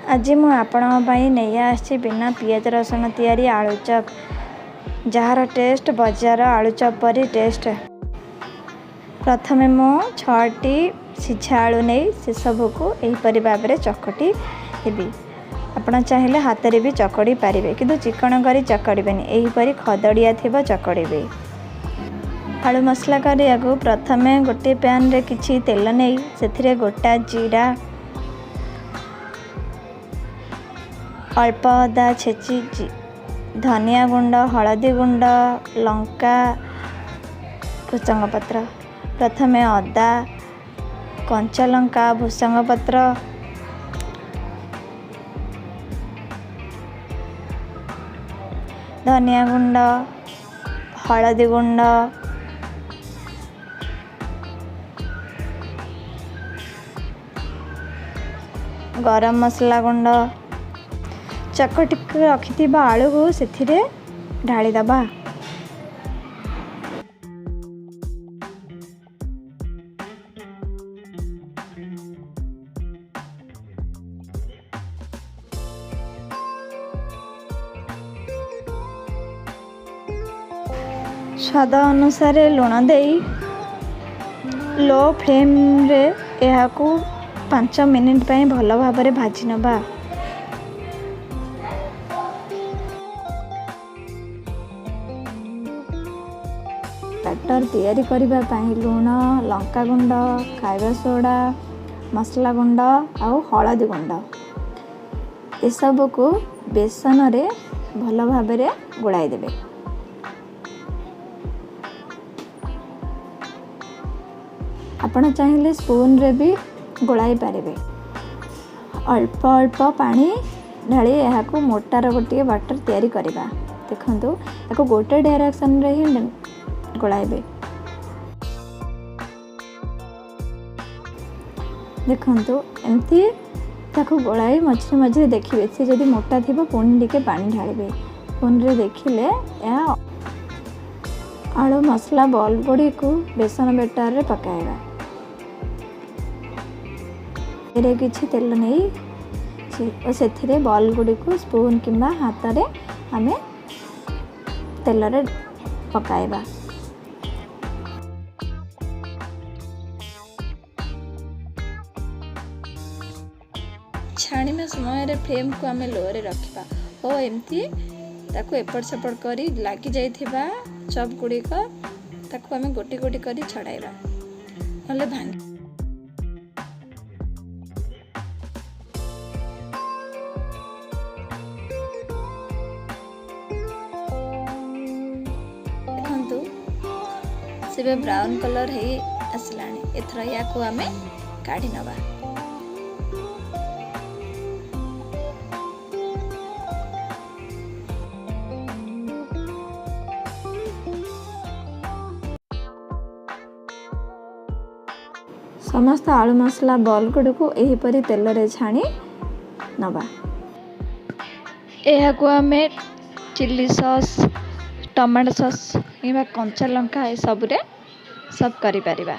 आज मु आपणों ପାଇଁ नहीं आसी बिना पियाज रसुण तैयारी आलू चप जार टेस्ट बजार आलू चप परी टेस्ट। प्रथमे मु 6टी सिझा आलू नहीं से सबू को यहीपरी भाव में चकटी देवी। आपण चाहिए हाथ में भी चकड़ी पारे किंतु चिकन करी चकड़बेनि यहीपरी खदड़िया थी चकड़े। आलू मसला करिया को प्रथमे गोटे पैन रे किछि तेल नहीं से गोटा जीरा अल्प अदा छेची धनिया गुंड हलदी गुंड लंका भुसंग पत्र प्रथमे अदा कंचा लंका भुसंग पत्र धनिया गुंड हलदी गुंड गरम मसला गुंड चकटी रखि आलू को से ढाली दबा। स्वाद अनुसार लुण दे लो फ्लेम रे यह 5 मिनिट पे भल भाव में भाजी नबा। बैटर तैयारी करबा पई लूण लंका गुंड खाइबा सोडा मसला गुंड आउ हलदी गुंड ए सब को बेसन रे भल भाव में गोलाई देबे। आपण चाहिए स्पून रे भी गोलाई पारे। अल्प अल्प पानी ढाली यह मोटार गोटे बैटर तैयारी करबा। देखंतु एको गोटे डायरेक्शन रे ही गोलाइबे। देखंतु एमती ताको गोलाई मझे मझे देखिए से जदि मोटा थी पुणी टिके पानी ढालिबे। पुणी देखिले या आलू मसला बॉल गुड़ी को बेसन बेटर रे पकाइबा। एरे किछि तेल नहीं से बॉल गुड़ी को स्पून किंबा हाथ रे आमे तेल रे पकाइबा। छाणीमा समय फ्लेम को आम लो रे रखा और एमती ताकू एपट सेपट करी लगी जाइथिबा चप गुड़िक ताकू आम गोटी गोटी करी छड़ाइबा नले भांगी। देखंतु से ब्राउन कलर है आसलानी एथर या को आम काढ़ी नबा। समस्त आलू मसला बॉल गुड़ को यहीपरी तेल रे छाणी नबा। यह को आम चिल्ली सॉस टमाटो सॉस कि कंचा लंका ए सब रे सब करि परिबा।